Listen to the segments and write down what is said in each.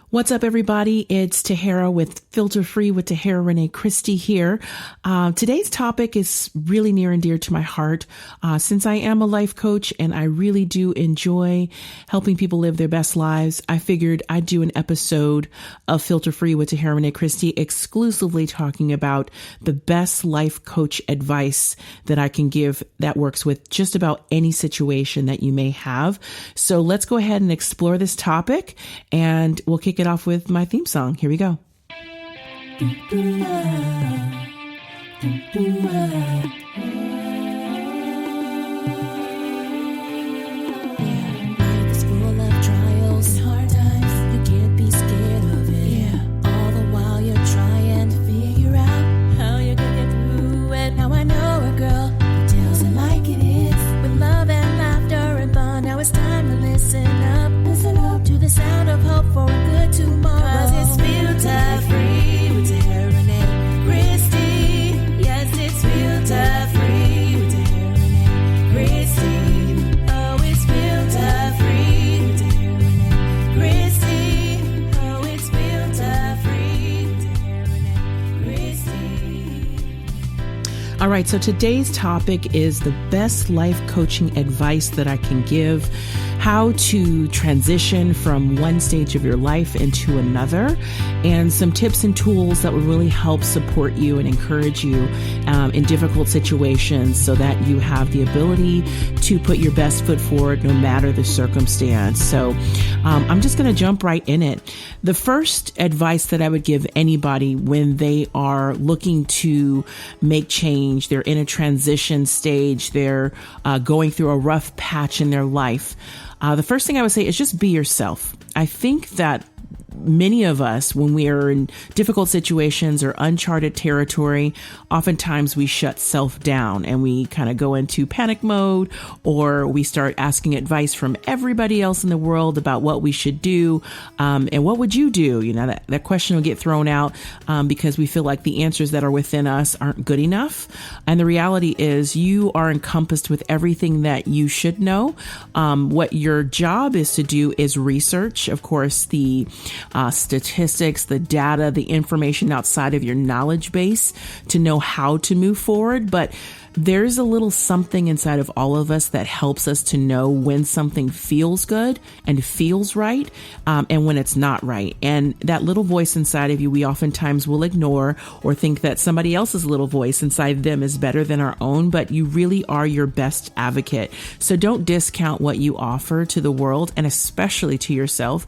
What's up, everybody? It's Tahera with Filter Free with Tahera Rene Christy here. Today's topic is really near and dear to my heart. Since I am a life coach and I really do enjoy helping people live their best lives, I figured I'd do an episode of Filter Free with Tahera Rene Christy exclusively talking about the best life coach advice that I can give that works with just about any situation that you may have. So let's go ahead and explore this topic, and we'll kick it off with my theme song. Here we go. All right, so today's topic is the best life coaching advice that I can give, how to transition from one stage of your life into another, and some tips and tools that will really help support you and encourage you in difficult situations so that you have the ability to put your best foot forward no matter the circumstance. So I'm just going to jump right in it. The first advice that I would give anybody when they are looking to make change, they're in a transition stage, they're going through a rough patch in their life. The first thing I would say is just be yourself. I think that many of us, when we are in difficult situations or uncharted territory, oftentimes we shut self down and we kind of go into panic mode, or we start asking advice from everybody else in the world about what we should do. And what would you do? You know, that question will get thrown out because we feel like the answers that are within us aren't good enough. And the reality is you are encompassed with everything that you should know. What your job is to do is research, of course, the statistics, the data, the information outside of your knowledge base to know how to move forward. But there's a little something inside of all of us that helps us to know when something feels good and feels right, and when it's not right. And that little voice inside of you, we oftentimes will ignore or think that somebody else's little voice inside them is better than our own, but you really are your best advocate. So don't discount what you offer to the world, and especially to yourself,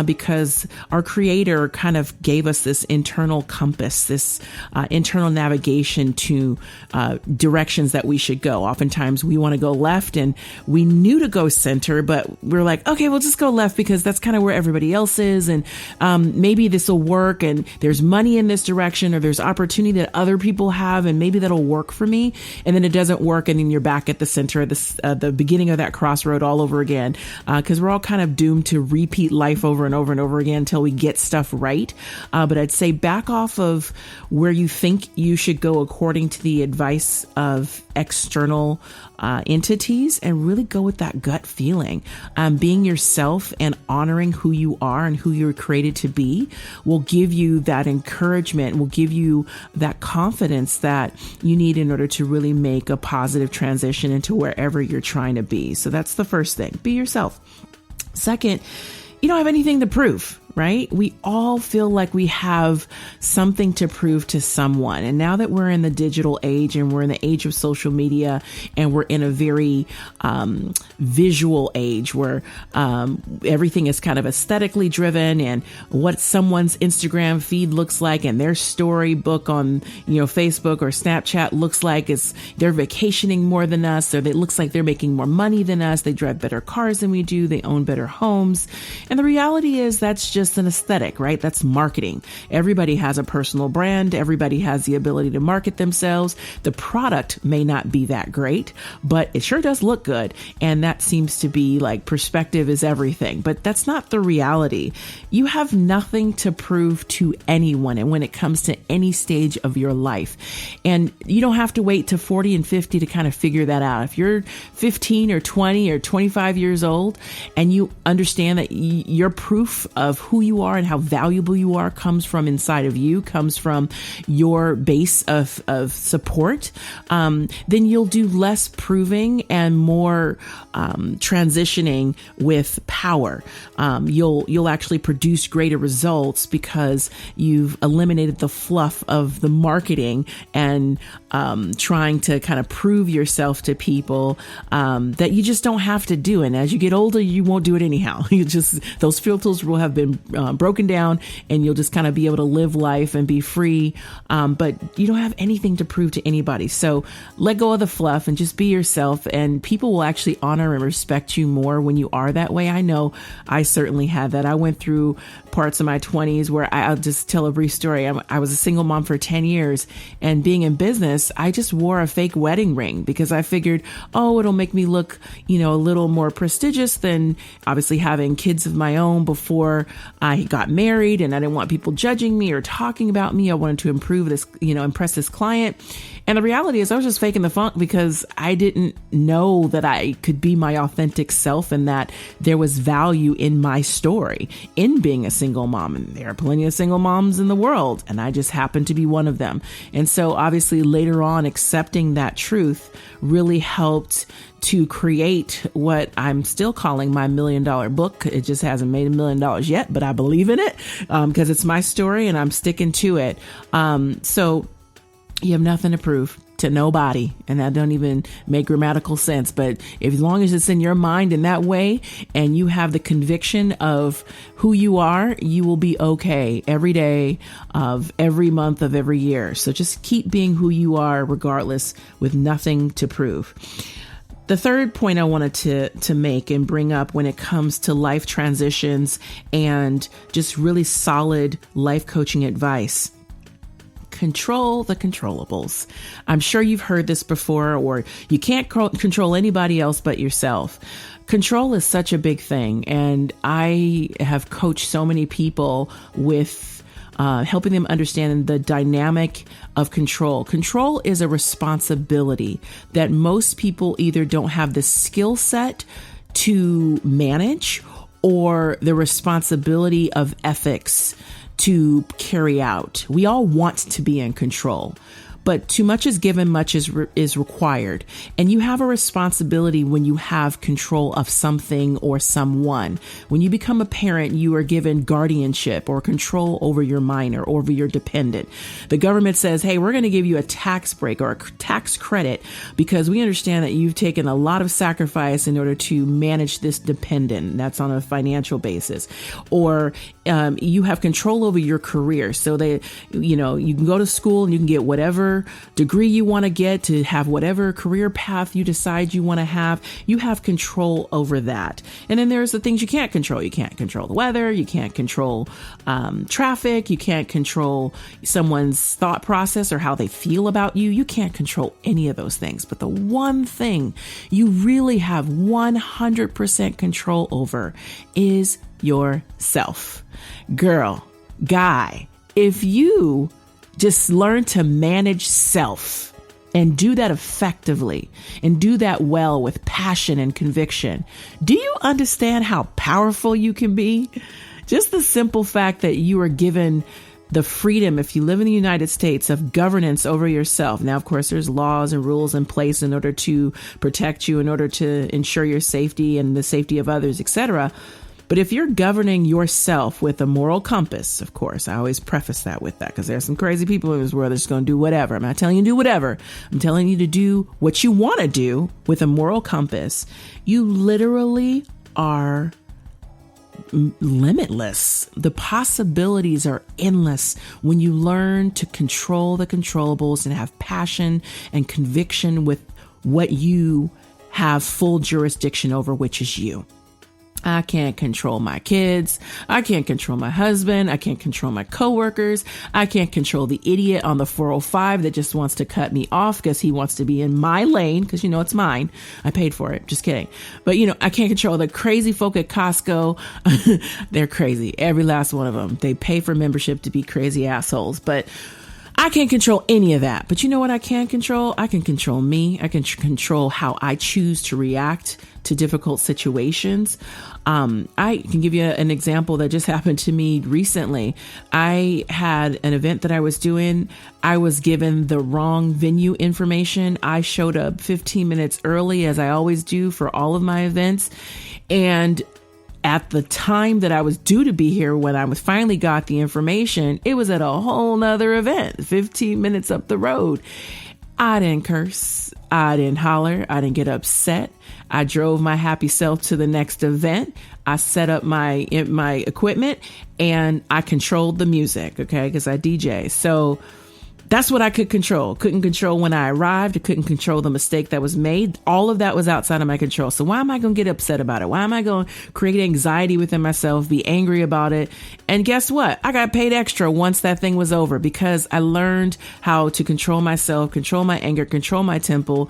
because our Creator kind of gave us this internal compass, this internal navigation to directions that we should go. Oftentimes we want to go left and we knew to go center, but we're like, okay, we'll just go left because that's kind of where everybody else is. And maybe this will work, and there's money in this direction, or there's opportunity that other people have, and maybe that'll work for me. And then it doesn't work. And then you're back at the center of the beginning of that crossroad all over again. Cause we're all kind of doomed to repeat life over and over and over again until we get stuff right. But I'd say back off of where you think you should go according to the advice of external entities, and really go with that gut feeling. Being yourself and honoring who you are and who you're created to be will give you that encouragement, will give you that confidence that you need in order to really make a positive transition into wherever you're trying to be. So that's the first thing. Be yourself. Second, you don't have anything to prove, right? We all feel like we have something to prove to someone. And now that we're in the digital age and we're in the age of social media and we're in a very visual age where everything is kind of aesthetically driven, and what someone's Instagram feed looks like and their storybook on, Facebook or Snapchat looks like is they're vacationing more than us, or it looks like they're making more money than us. They drive better cars than we do. They own better homes. And the reality is that's just an aesthetic, right? That's marketing. Everybody has a personal brand. Everybody has the ability to market themselves. The product may not be that great, but it sure does look good. And that seems to be like perspective is everything, but that's not the reality. You have nothing to prove to anyone. And when it comes to any stage of your life, and you don't have to wait to 40 and 50 to kind of figure that out. If you're 15 or 20 or 25 years old and you understand that your proof of who who you are and how valuable you are comes from inside of you, comes from your base of support, then you'll do less proving and more transitioning with power. You'll actually produce greater results because you've eliminated the fluff of the marketing and trying to kind of prove yourself to people that you just don't have to do. And as you get older, you won't do it anyhow. Those filters will have been broken down, and you'll just kind of be able to live life and be free. But you don't have anything to prove to anybody. So let go of the fluff and just be yourself, and people will actually honor and respect you more when you are that way. I know I certainly had that. I went through parts of my 20s where I'll just tell a brief story. I was a single mom for 10 years, and being in business, I just wore a fake wedding ring because I figured, it'll make me look, a little more prestigious than obviously having kids of my own before I got married, and I didn't want people judging me or talking about me. I wanted to impress this client. And the reality is I was just faking the funk because I didn't know that I could be my authentic self and that there was value in my story in being a single mom. And there are plenty of single moms in the world, and I just happened to be one of them. And so obviously later on, accepting that truth really helped to create what I'm still calling my $1 million book. It just hasn't made $1 million yet, but I believe in it because it's my story and I'm sticking to it. So you have nothing to prove to nobody, and that don't even make grammatical sense. But as long as it's in your mind in that way and you have the conviction of who you are, you will be okay every day of every month of every year. So just keep being who you are regardless, with nothing to prove. The third point I wanted to make and bring up when it comes to life transitions and just really solid life coaching advice: control the controllables. I'm sure you've heard this before, or you can't control anybody else but yourself. Control is such a big thing. And I have coached so many people with helping them understand the dynamic of control. Control is a responsibility that most people either don't have the skill set to manage or the responsibility of ethics to carry out. We all want to be in control, but too much is given, much is required. And you have a responsibility when you have control of something or someone. When you become a parent, you are given guardianship or control over your minor or over your dependent. The government says, hey, we're going to give you a tax break or a tax credit because we understand that you've taken a lot of sacrifice in order to manage this dependent. That's on a financial basis. Or you have control over your career. So you can go to school and you can get whatever degree you want to get, to have whatever career path you decide you want to have. You have control over that. And then there's the things you can't control. You can't control the weather. You can't control traffic. You can't control someone's thought process or how they feel about you. You can't control any of those things. But the one thing you really have 100% control over is yourself. Girl, guy, if you just learn to manage self and do that effectively and do that well with passion and conviction, do you understand how powerful you can be? Just the simple fact that you are given the freedom, if you live in the United States, of governance over yourself. Now, of course, there's laws and rules in place in order to protect you, in order to ensure your safety and the safety of others, etc. But if you're governing yourself with a moral compass, of course, I always preface that with that because there's some crazy people in this world that's going to do whatever. I'm not telling you to do whatever. I'm telling you to do what you want to do with a moral compass. You literally are limitless. The possibilities are endless when you learn to control the controllables and have passion and conviction with what you have full jurisdiction over, which is you. I can't control my kids. I can't control my husband. I can't control my coworkers. I can't control the idiot on the 405 that just wants to cut me off because he wants to be in my lane because, it's mine. I paid for it. Just kidding. But, I can't control the crazy folk at Costco. They're crazy. Every last one of them. They pay for membership to be crazy assholes. But I can't control any of that. But you know what I can control? I can control me. I can control how I choose to react to difficult situations. I can give you an example that just happened to me recently. I had an event that I was doing. I was given the wrong venue information. I showed up 15 minutes early, as I always do for all of my events. And at the time that I was due to be here, when I finally got the information, it was at a whole nother event, 15 minutes up the road. I didn't curse. I didn't holler. I didn't get upset. I drove my happy self to the next event. I set up my equipment and I controlled the music. Okay. Cause I DJ. So that's what I could control. Couldn't control when I arrived. I couldn't control the mistake that was made. All of that was outside of my control. So why am I going to get upset about it? Why am I going to create anxiety within myself, be angry about it? And guess what? I got paid extra once that thing was over because I learned how to control myself, control my anger, control my temper.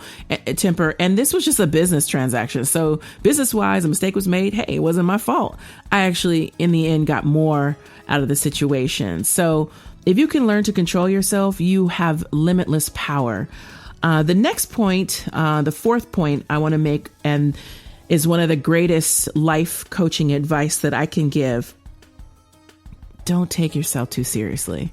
And this was just a business transaction. So business wise, a mistake was made. Hey, it wasn't my fault. I actually, in the end, got more out of the situation. So if you can learn to control yourself, you have limitless power. The next point, the fourth point I want to make, and is one of the greatest life coaching advice that I can give. Don't take yourself too seriously.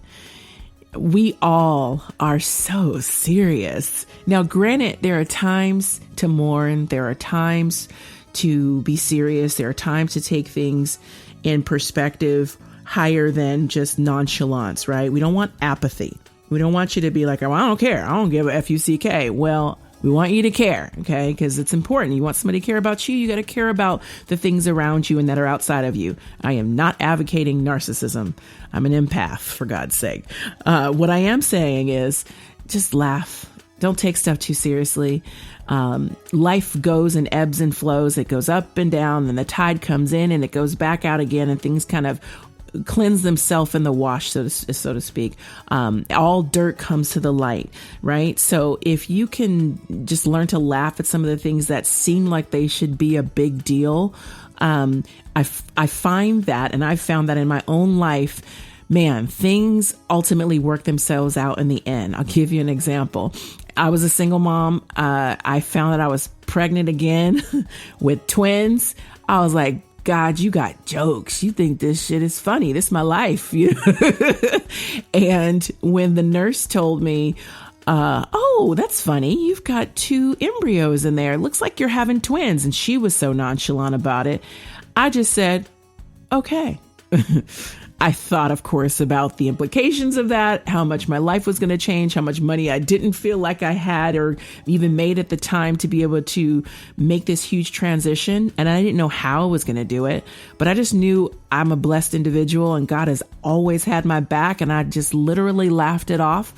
We all are so serious. Now, granted, there are times to mourn. There are times to be serious. There are times to take things in perspective higher than just nonchalance, right? We don't want apathy. We don't want you to be like, oh, I don't care. I don't give a F-U-C-K. Well, we want you to care, okay? Because it's important. You want somebody to care about you. You got to care about the things around you and that are outside of you. I am not advocating narcissism. I'm an empath, for God's sake. What I am saying is just laugh. Don't take stuff too seriously. Life goes in ebbs and flows. It goes up and down, and the tide comes in and it goes back out again, and things kind of cleanse themselves in the wash, so to speak. All dirt comes to the light, right? So if you can just learn to laugh at some of the things that seem like they should be a big deal, I find that, and I've found that in my own life, man, things ultimately work themselves out in the end. I'll give you an example. I was a single mom. I found that I was pregnant again with twins. I was like, God, you got jokes. You think this shit is funny. This is my life. You know? And when the nurse told me, oh, that's funny. You've got 2 embryos in there. It looks like you're having twins. And she was so nonchalant about it. I just said, okay. I thought, of course, about the implications of that, how much my life was going to change, how much money I didn't feel like I had or even made at the time to be able to make this huge transition. And I didn't know how I was going to do it, but I just knew I'm a blessed individual and God has always had my back. And I just literally laughed it off.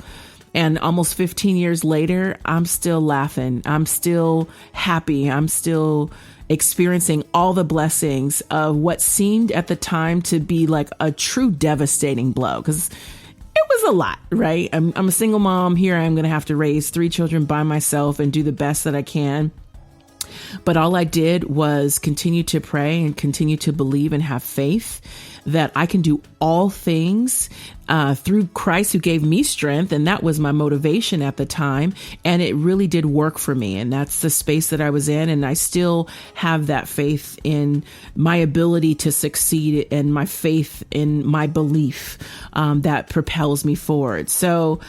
And almost 15 years later, I'm still laughing. I'm still happy. I'm still experiencing all the blessings of what seemed at the time to be like a true devastating blow, because it was a lot, right? I'm a single mom. Here I am going to have to raise 3 children by myself and do the best that I can. But all I did was continue to pray and continue to believe and have faith that I can do all things through Christ who gave me strength. And that was my motivation at the time. And it really did work for me. And that's the space that I was in. And I still have that faith in my ability to succeed and my faith in my belief that propels me forward. So,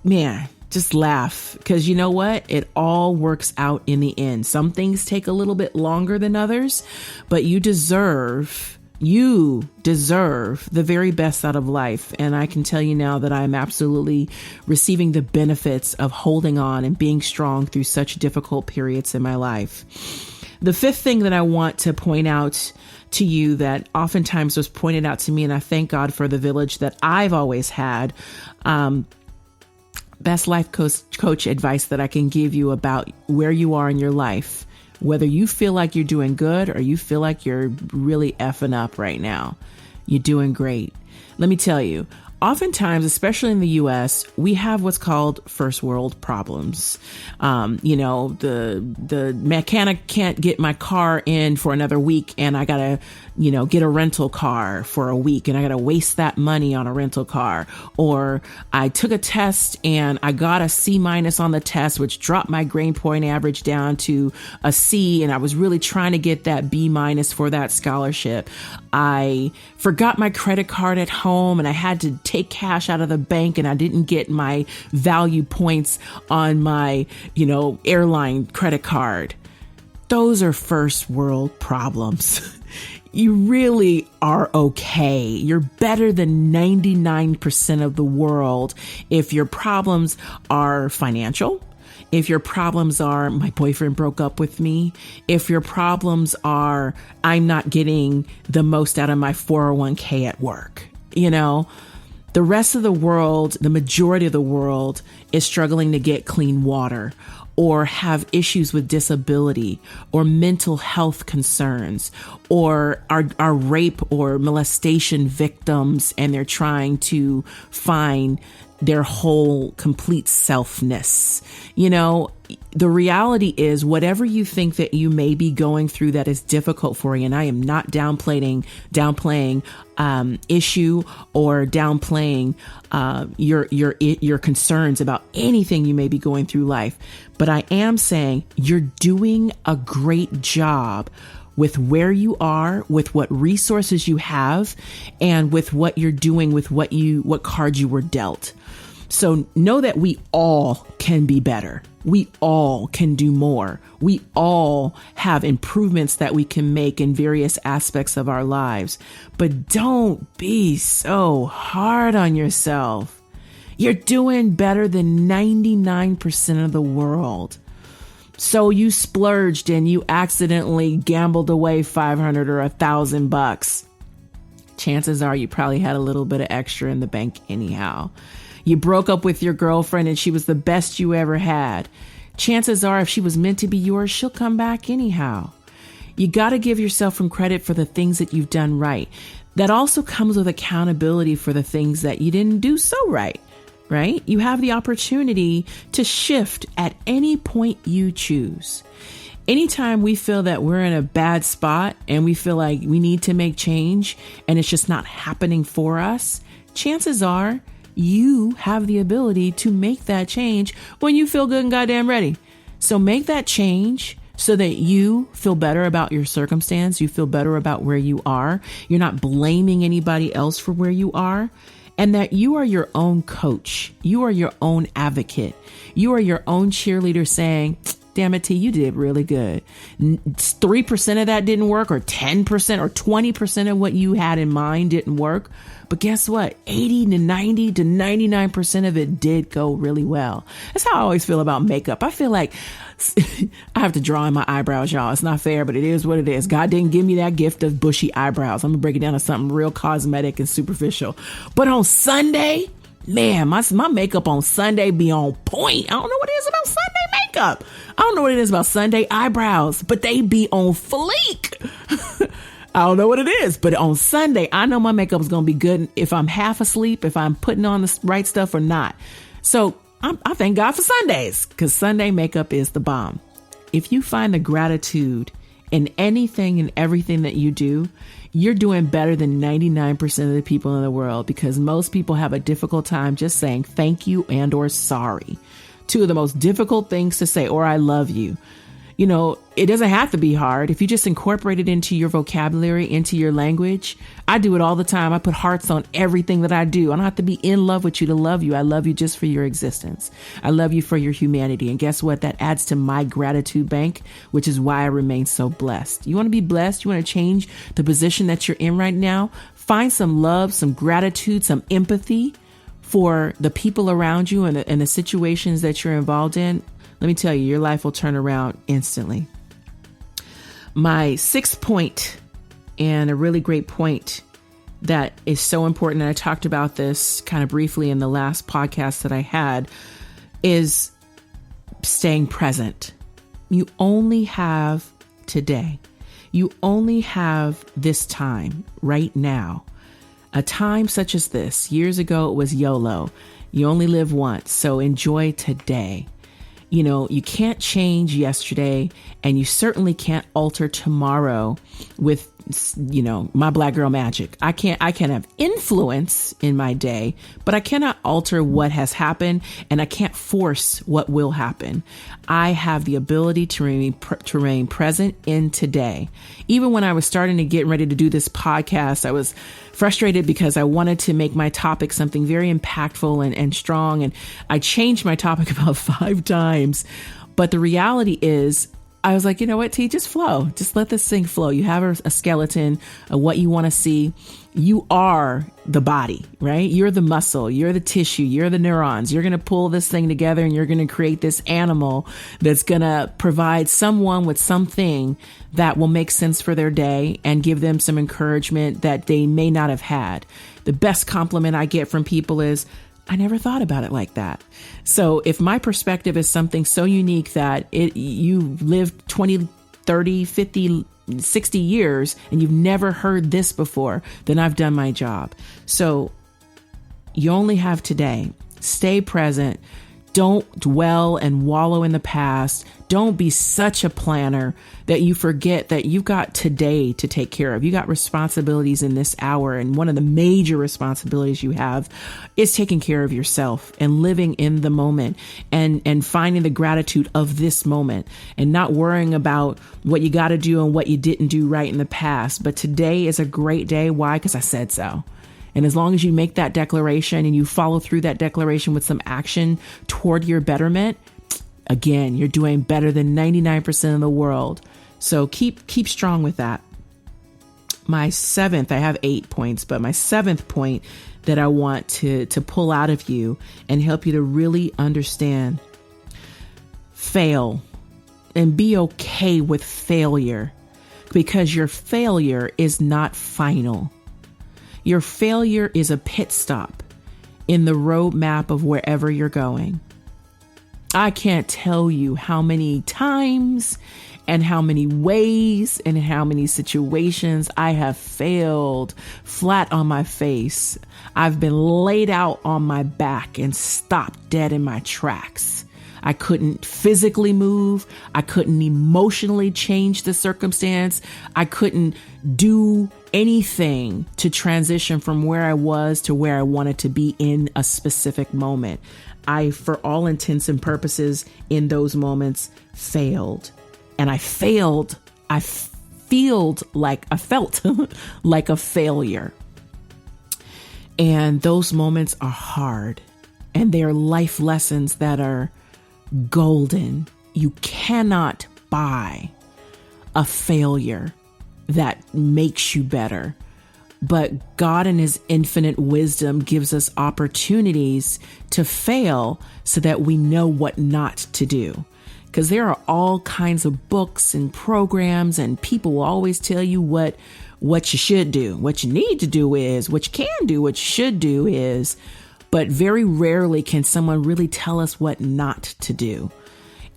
man, just laugh, because you know what? It all works out in the end. Some things take a little bit longer than others, but you deserve the very best out of life. And I can tell you now that I'm absolutely receiving the benefits of holding on and being strong through such difficult periods in my life. The 5th thing that I want to point out to you that oftentimes was pointed out to me, and I thank God for the village that I've always had, best life coach advice that I can give you about where you are in your life, whether you feel like you're doing good or you feel like you're really effing up right now. You're doing great. Let me tell you, oftentimes, especially in the US, we have what's called first world problems. The mechanic can't get my car in for another week, and I gotta, get a rental car for a week, and I gotta waste that money on a rental car. Or I took a test and I got a C- on the test, which dropped my grade point average down to a C, and I was really trying to get that B- for that scholarship. I forgot my credit card at home and I had to take cash out of the bank, and I didn't get my value points on my, airline credit card. Those are first world problems. You really are okay. You're better than 99% of the world if your problems are financial, if your problems are my boyfriend broke up with me, if your problems are I'm not getting the most out of my 401k at work. The rest of the world, the majority of the world is struggling to get clean water, or have issues with disability or mental health concerns, or are rape or molestation victims, and they're trying to find their whole complete selfness. The reality is, whatever you think that you may be going through that is difficult for you, and I am not downplaying issue or downplaying your concerns about anything you may be going through life, but I am saying you're doing a great job with where you are, with what resources you have, and with what you're doing with what cards you were dealt. So know that we all can be better. We all can do more. We all have improvements that we can make in various aspects of our lives. But don't be so hard on yourself. You're doing better than 99% of the world. So you splurged and you accidentally gambled away $500 or $1,000. Chances are you probably had a little bit of extra in the bank anyhow. You broke up with your girlfriend and she was the best you ever had. Chances are, if she was meant to be yours, she'll come back anyhow. You got to give yourself some credit for the things that you've done right. That also comes with accountability for the things that you didn't do so right? You have the opportunity to shift at any point you choose. Anytime we feel that we're in a bad spot and we feel like we need to make change and it's just not happening for us, chances are you have the ability to make that change when you feel good and goddamn ready. So make that change so that you feel better about your circumstance. You feel better about where you are. You're not blaming anybody else for where you are, and that you are your own coach. You are your own advocate. You are your own cheerleader saying, damn it, T, you did really good. 3% of that didn't work, or 10% or 20% of what you had in mind didn't work. But guess what? 80 to 90 to 99% of it did go really well. That's how I always feel about makeup. I feel like I have to draw in my eyebrows, y'all. It's not fair, but it is what it is. God didn't give me that gift of bushy eyebrows. I'm gonna break it down to something real cosmetic and superficial. But on Sunday, man, my makeup on Sunday be on point. I don't know what it is about Sunday makeup. I don't know what it is about Sunday eyebrows, but they be on fleek. I don't know what it is, but on Sunday, I know my makeup is going to be good if I'm half asleep, if I'm putting on the right stuff or not. So I thank God for Sundays, because Sunday makeup is the bomb. If you find the gratitude in anything and everything that you do, you're doing better than 99% of the people in the world, because most people have a difficult time just saying thank you and or sorry. Two of the most difficult things to say, or I love you. It doesn't have to be hard. If you just incorporate it into your vocabulary, into your language. I do it all the time. I put hearts on everything that I do. I don't have to be in love with you to love you. I love you just for your existence. I love you for your humanity. And guess what? That adds to my gratitude bank, which is why I remain so blessed. You want to be blessed? You want to change the position that you're in right now? Find some love, some gratitude, some empathy for the people around you and the situations that you're involved in. Let me tell you, your life will turn around instantly. My sixth point, and a really great point that is so important, and I talked about this kind of briefly in the last podcast that I had, is staying present. You only have today. You only have this time right now. A time such as this, years ago, it was YOLO. You only live once, so enjoy today. You know, you can't change yesterday, and you certainly can't alter tomorrow with, you know, my black girl magic. I can have influence in my day, but I cannot alter what has happened, and I can't force what will happen. I have the ability to remain present in today. Even when I was starting to get ready to do this podcast, I was frustrated because I wanted to make my topic something very impactful and strong. And I changed my topic about 5 times. But the reality is, I was like, you know what, T, just flow. Just let this thing flow. You have a skeleton of what you want to see. You are the body, right? You're the muscle. You're the tissue. You're the neurons. You're going to pull this thing together and you're going to create this animal that's going to provide someone with something that will make sense for their day and give them some encouragement that they may not have had. The best compliment I get from people is, I never thought about it like that. So if my perspective is something so unique that you lived 20, 30, 50, 60 years and you've never heard this before, then I've done my job. So you only have today. Stay present. Don't dwell and wallow in the past. Don't be such a planner that you forget that you've got today to take care of. You got responsibilities in this hour. And one of the major responsibilities you have is taking care of yourself and living in the moment and finding the gratitude of this moment and not worrying about what you got to do and what you didn't do right in the past. But today is a great day. Why? Because I said so. And as long as you make that declaration and you follow through that declaration with some action toward your betterment, again, you're doing better than 99% of the world. So keep strong with that. My 7th, I have 8 points, but my 7th point that I want to pull out of you and help you to really understand: fail and be okay with failure, because your failure is not final. Your failure is a pit stop in the roadmap of wherever you're going. I can't tell you how many times and how many ways and how many situations I have failed flat on my face. I've been laid out on my back and stopped dead in my tracks. I couldn't physically move. I couldn't emotionally change the circumstance. I couldn't do anything to transition from where I was to where I wanted to be in a specific moment. I, for all intents and purposes, in those moments, failed. And I felt like a failure. And those moments are hard. And they are life lessons that are golden. You cannot buy a failure that makes you better. But God in his infinite wisdom gives us opportunities to fail so that we know what not to do. Because there are all kinds of books and programs, and people will always tell you what you should do. What you need to do is, what you can do, what you should do is. But very rarely can someone really tell us what not to do.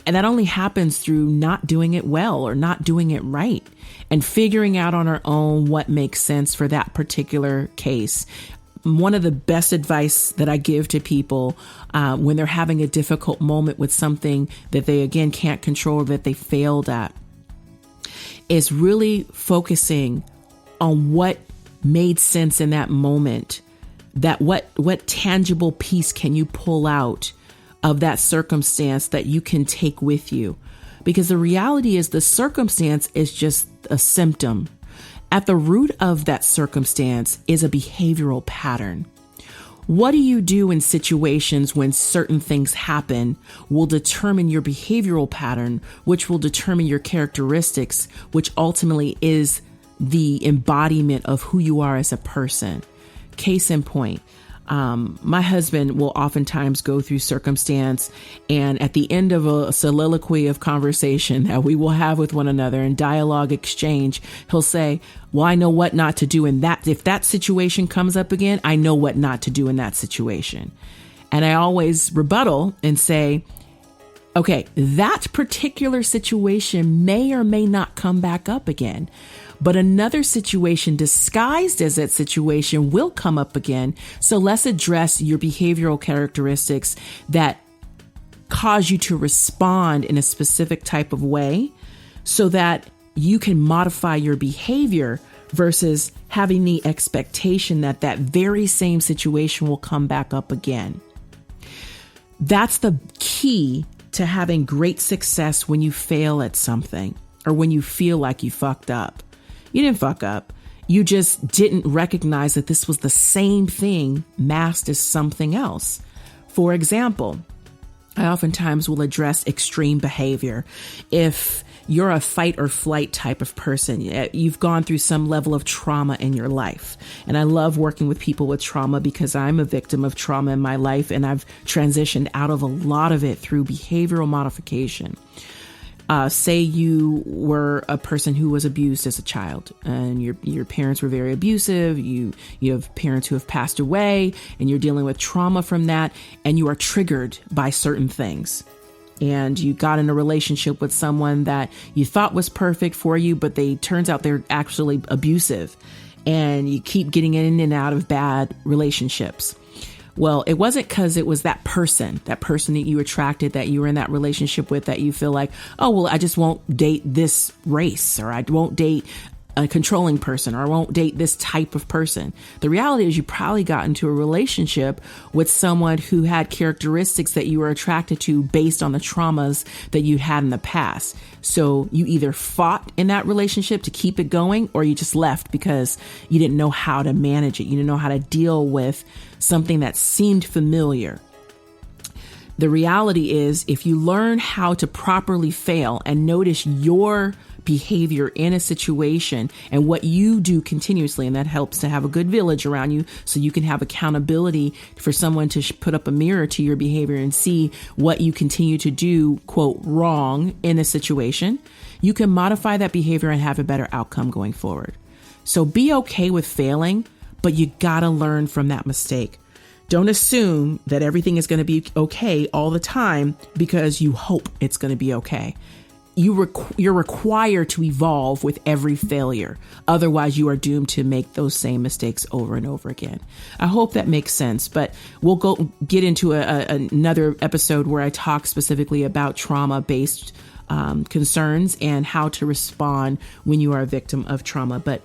And that only happens through not doing it well or not doing it right and figuring out on our own what makes sense for that particular case. One of the best advice that I give to people when they're having a difficult moment with something that they, again, can't control, that they failed at, is really focusing on what made sense in that moment. That what tangible piece can you pull out of that circumstance that you can take with you? Because the reality is the circumstance is just a symptom. At the root of that circumstance is a behavioral pattern. What do you do in situations when certain things happen will determine your behavioral pattern, which will determine your characteristics, which ultimately is the embodiment of who you are as a person. Case in point, my husband will oftentimes go through circumstance, and at the end of a soliloquy of conversation that we will have with one another in dialogue exchange, he'll say, well, I know what not to do in that. If that situation comes up again, I know what not to do in that situation. And I always rebuttal and say, okay, that particular situation may or may not come back up again. but another situation disguised as that situation will come up again. So let's address your behavioral characteristics that cause you to respond in a specific type of way so that you can modify your behavior versus having the expectation that that very same situation will come back up again. That's the key to having great success when you fail at something or when you feel like you fucked up. You didn't fuck up. You just didn't recognize that this was the same thing masked as something else. For example, I oftentimes will address extreme behavior. If you're a fight or flight type of person, you've gone through some level of trauma in your life. And I love working with people with trauma because I'm a victim of trauma in my life and I've transitioned out of a lot of it through behavioral modification. Say you were a person who was abused as a child and your parents were very abusive. You have parents who have passed away and you're dealing with trauma from that and you are triggered by certain things. And you got in a relationship with someone that you thought was perfect for you, but turns out they're actually abusive and you keep getting in and out of bad relationships. Well, it wasn't because it was that person that you attracted, that you were in that relationship with, that you feel like, oh, well, I just won't date this race, or I won't date a controlling person, or I won't date this type of person. The reality is you probably got into a relationship with someone who had characteristics that you were attracted to based on the traumas that you had in the past. So you either fought in that relationship to keep it going, or you just left because you didn't know how to manage it. You didn't know how to deal with something that seemed familiar. The reality is, if you learn how to properly fail and notice your behavior in a situation and what you do continuously, and that helps to have a good village around you so you can have accountability for someone to put up a mirror to your behavior and see what you continue to do, quote, wrong in a situation, you can modify that behavior and have a better outcome going forward. So be okay with failing, but you gotta learn from that mistake. Don't assume that everything is going to be okay all the time because you hope it's going to be okay. You're required to evolve with every failure. Otherwise, you are doomed to make those same mistakes over and over again. I hope that makes sense, but we'll get into another episode where I talk specifically about trauma-based concerns and how to respond when you are a victim of trauma. But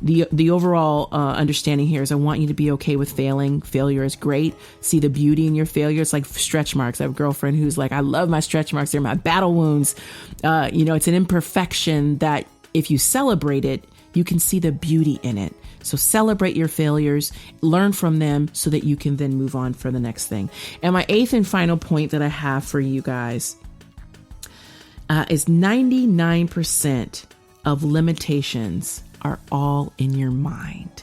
the overall understanding here is I want you to be okay with failing. Failure is great. See the beauty in your failure. It's like stretch marks. I have a girlfriend who's like, I love my stretch marks. They're my battle wounds. It's an imperfection that if you celebrate it, you can see the beauty in it. So celebrate your failures, learn from them so that you can then move on for the next thing. And my eighth and final point that I have for you guys is 99% of limitations are all in your mind.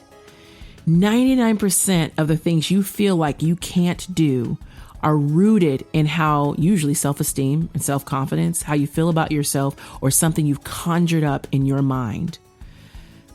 99% of the things you feel like you can't do are rooted in how usually self-esteem and self-confidence, how you feel about yourself, or something you've conjured up in your mind.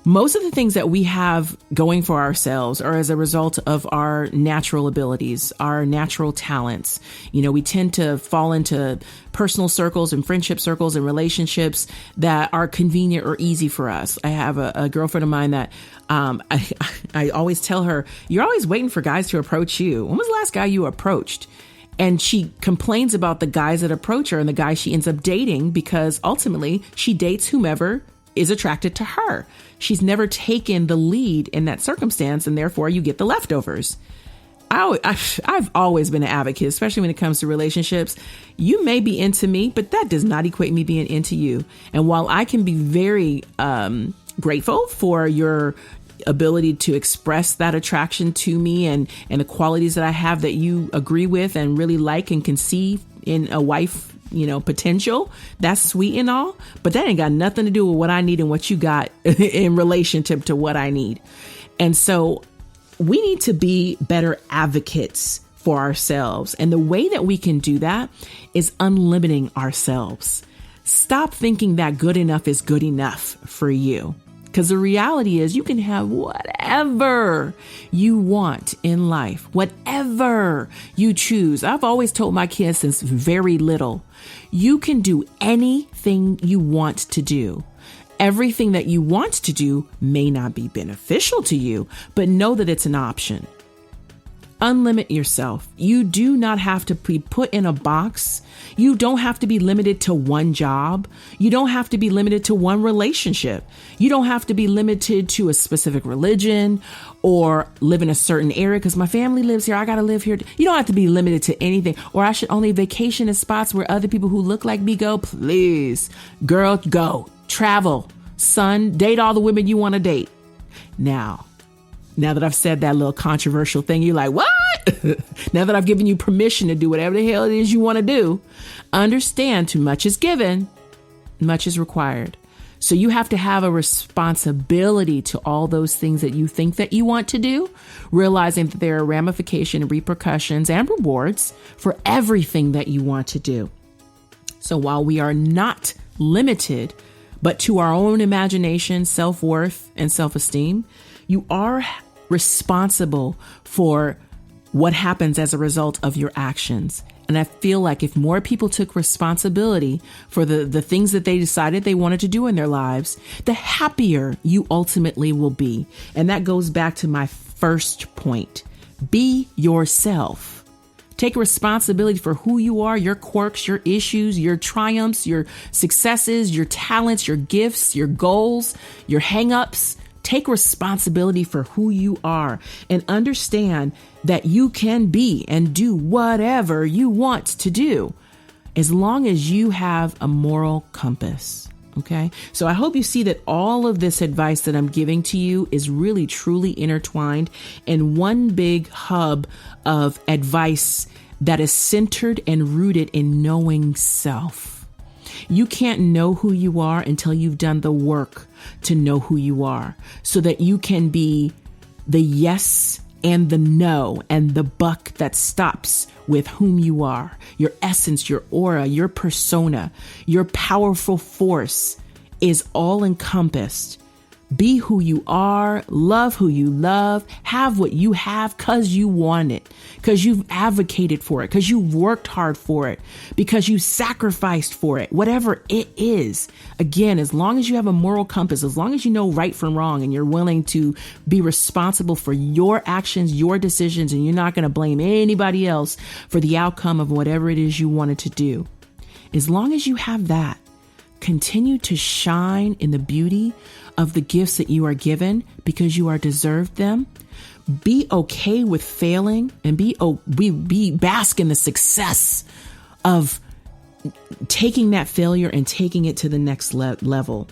Most of the things that we have going for ourselves are as a result of our natural abilities, our natural talents. We tend to fall into personal circles and friendship circles and relationships that are convenient or easy for us. I have a girlfriend of mine that I always tell her, you're always waiting for guys to approach you. When was the last guy you approached? And she complains about the guys that approach her and the guys she ends up dating because ultimately she dates whomever is attracted to her. She's never taken the lead in that circumstance, and therefore you get the leftovers. I've always been an advocate, especially when it comes to relationships. You may be into me, but that does not equate me being into you. And while I can be very grateful for your ability to express that attraction to me and the qualities that I have that you agree with and really like and can see in a wife, potential, that's sweet and all, but that ain't got nothing to do with what I need and what you got in relationship to what I need. And so we need to be better advocates for ourselves. And the way that we can do that is unlimiting ourselves. Stop thinking that good enough is good enough for you. Because the reality is you can have whatever you want in life, whatever you choose. I've always told my kids since very little, you can do anything you want to do. Everything that you want to do may not be beneficial to you, but know that it's an option. Unlimit yourself. You do not have to be put in a box. You don't have to be limited to one job. You don't have to be limited to one relationship. You don't have to be limited to a specific religion or live in a certain area because my family lives here. I got to live here. You don't have to be limited to anything. Or I should only vacation in spots where other people who look like me go. Please, girl, go. Travel. Son, date all the women you want to date. Now that I've said that little controversial thing, you're like, what? Now that I've given you permission to do whatever the hell it is you want to do, understand too much is given, much is required. So you have to have a responsibility to all those things that you think that you want to do, realizing that there are ramifications and repercussions and rewards for everything that you want to do. So while we are not limited, but to our own imagination, self-worth, and self-esteem, you are responsible for what happens as a result of your actions. And I feel like if more people took responsibility for the things that they decided they wanted to do in their lives, the happier you ultimately will be. And that goes back to my first point. Be yourself. Take responsibility for who you are, your quirks, your issues, your triumphs, your successes, your talents, your gifts, your goals, your hang-ups. Take responsibility for who you are and understand that you can be and do whatever you want to do as long as you have a moral compass. Okay. So I hope you see that all of this advice that I'm giving to you is really, truly intertwined in one big hub of advice that is centered and rooted in knowing self. You can't know who you are until you've done the work to know who you are so that you can be the yes and the no and the buck that stops with whom you are, your essence, your aura, your persona, your powerful force is all encompassed. Be who you are, love who you love, have what you have because you want it, because you've advocated for it, because you've worked hard for it, because you sacrificed for it, whatever it is. Again, as long as you have a moral compass, as long as you know right from wrong and you're willing to be responsible for your actions, your decisions, and you're not going to blame anybody else for the outcome of whatever it is you wanted to do. As long as you have that, continue to shine in the beauty of the gifts that you are given because you are deserved them. Be okay with failing and be bask in the success of taking that failure and taking it to the next level.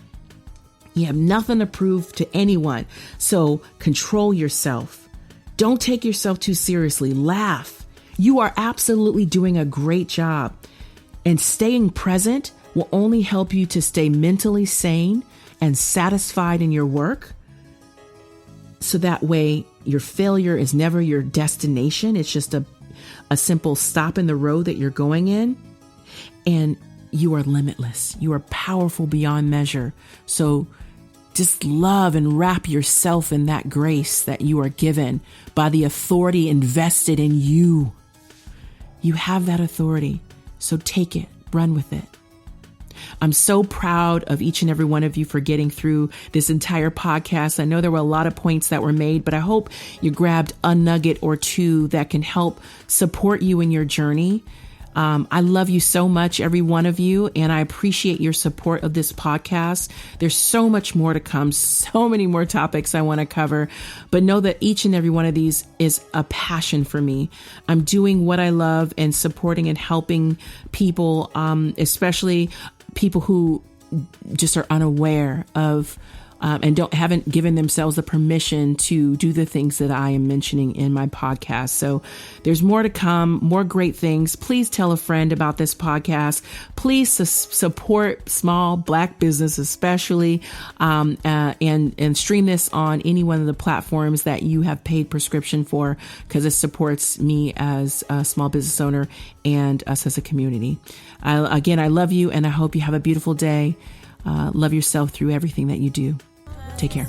You have nothing to prove to anyone. So control yourself. Don't take yourself too seriously. Laugh. You are absolutely doing a great job. And staying present will only help you to stay mentally sane and satisfied in your work. So that way your failure is never your destination. It's just a simple stop in the road that you're going in. And you are limitless. You are powerful beyond measure. So just love and wrap yourself in that grace that you are given by the authority invested in you. You have that authority. So take it, run with it. I'm so proud of each and every one of you for getting through this entire podcast. I know there were a lot of points that were made, but I hope you grabbed a nugget or two that can help support you in your journey. I love you so much, every one of you, and I appreciate your support of this podcast. There's so much more to come, so many more topics I want to cover, but know that each and every one of these is a passion for me. I'm doing what I love and supporting and helping people, especially people who just are unaware of and haven't given themselves the permission to do the things that I am mentioning in my podcast. So there's more to come, more great things. Please tell a friend about this podcast. Please support small Black business, especially, and stream this on any one of the platforms that you have paid prescription for, because it supports me as a small business owner and us as a community. I love you, and I hope you have a beautiful day. Love yourself through everything that you do. Take care.